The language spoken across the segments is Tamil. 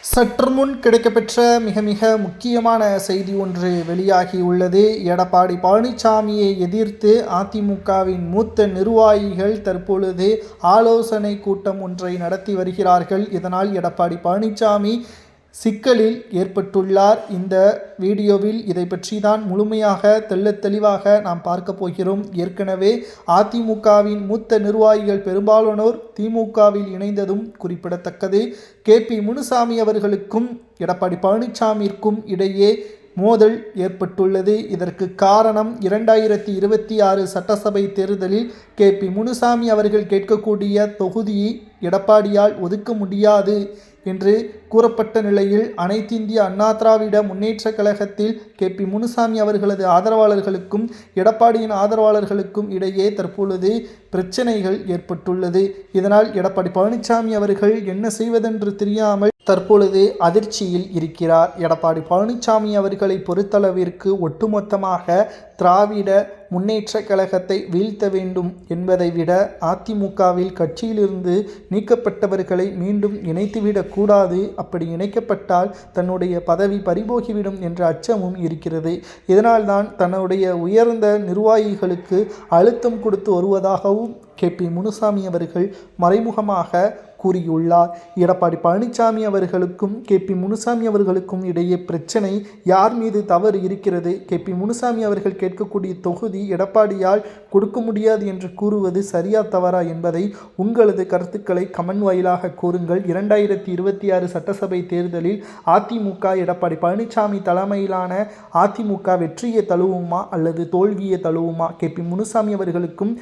சற்று முன் கிடைக்கப்பெற்ற மிக மிக முக்கியமான செய்தி ஒன்று வெளியாகியுள்ளது. எடப்பாடி பழனிசாமியை எதிர்த்து அதிமுகவின் மூத்த நிர்வாகிகள் தற்பொழுது ஆலோசனை கூட்டம் ஒன்றை நடத்தி வருகிறார்கள். இதனால் எடப்பாடி பழனிசாமி சிக்கலில் ஏற்பட்டுள்ளார். இந்த வீடியோவில் இதை பற்றி தான் முழுமையாக தெளிவாக நாம் பார்க்க போகிறோம். ஏற்கனவே அதிமுகவின் மூத்த நிர்வாகிகள் பெரும்பாலானோர் திமுகவில் இணைந்ததும் குறிப்பிடத்தக்கது. KP முனுசாமி அவர்களுக்கும் எடப்பாடி பழனிசாமிக்கும் இடையே மோதல் ஏற்பட்டுள்ளது. இதற்கு காரணம் 2026 சட்டசபை தேர்தலில் KP முனுசாமி அவர்கள் கேட்கக்கூடிய தொகுதியை எடப்பாடியால் ஒதுக்க முடியாது என்று கூறப்பட்ட நிலையில் அனைத்திந்திய அண்ணா திராவிட முன்னேற்ற கழகத்தில் KP முனுசாமி அவர்களது ஆதரவாளர்களுக்கும் எடப்பாடியின் ஆதரவாளர்களுக்கும் இடையே தற்பொழுது பிரச்சனைகள் ஏற்பட்டுள்ளது. இதனால் எடப்பாடி பழனிசாமி அவர்கள் என்ன செய்வதென்று தெரியாமல் தற்பொழுது அதிர்ச்சியில் இருக்கிறார். எடப்பாடி பழனிசாமி அவர்களை பொறுத்தளவிற்கு ஒட்டுமொத்தமாக திராவிட முன்னேற்ற கழகத்தை வீழ்த்த வேண்டும் என்பதை விட அதிமுகவில் கட்சியிலிருந்து நீக்கப்பட்டவர்களை மீண்டும் இணைத்துவிடக்கூடாது. அப்படி இணைக்கப்பட்டால் தன்னுடைய பதவி பறிபோகிவிடும் என்ற அச்சமும் இருக்கிறது. இதனால்தான் தன்னுடைய உயர்ந்த நிர்வாகிகளுக்கு அழுத்தம் கொடுத்து வருவதாகவும் KP முனுசாமி அவர்கள் மறைமுகமாக கூறியுள்ளார். எடப்பாடி பழனிசாமி அவர்களுக்கும் KP முனுசாமி அவர்களுக்கும் இடையே பிரச்சனை யார் மீது தவறு இருக்கிறது? KP முனுசாமி அவர்கள் கேட்கக்கூடிய தொகுதி எடப்பாடியால் கொடுக்க முடியாது என்று கூறுவது சரியா தவறா என்பதை உங்களது கருத்துக்களை கமெண்ட் வாயிலாக கூறுங்கள். 2026 சட்டசபை தேர்தலில் அதிமுக எடப்பாடி பழனிசாமி தலைமையிலான அதிமுக வெற்றியை தழுவுமா அல்லது தோல்வியை தழுவுமா? KP முனுசாமி அவர்களுக்கும்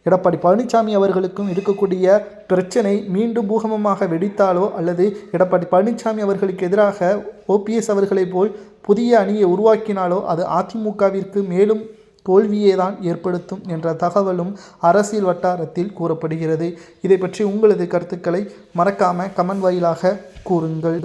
எடப்பாடி பழனிசாமி அவர்களுக்கும் இருக்கக்கூடிய பிரச்சனை மீண்டும் பூகம்பமாக வெடித்தாலோ அல்லது எடப்பாடி பழனிசாமி அவர்களுக்கு எதிராக OPS அவர்களைப் போல் புதிய அணியை உருவாக்கினாலோ அது அதிமுகவிற்கு மேலும் தோல்வியை தான் ஏற்படுத்தும் என்ற தகவலும் அரசியல் வட்டாரத்தில் கூறப்படுகிறது. இதை பற்றி உங்களது கருத்துக்களை மறக்காமல் கமெண்ட் வாயிலாக கூறுங்கள்.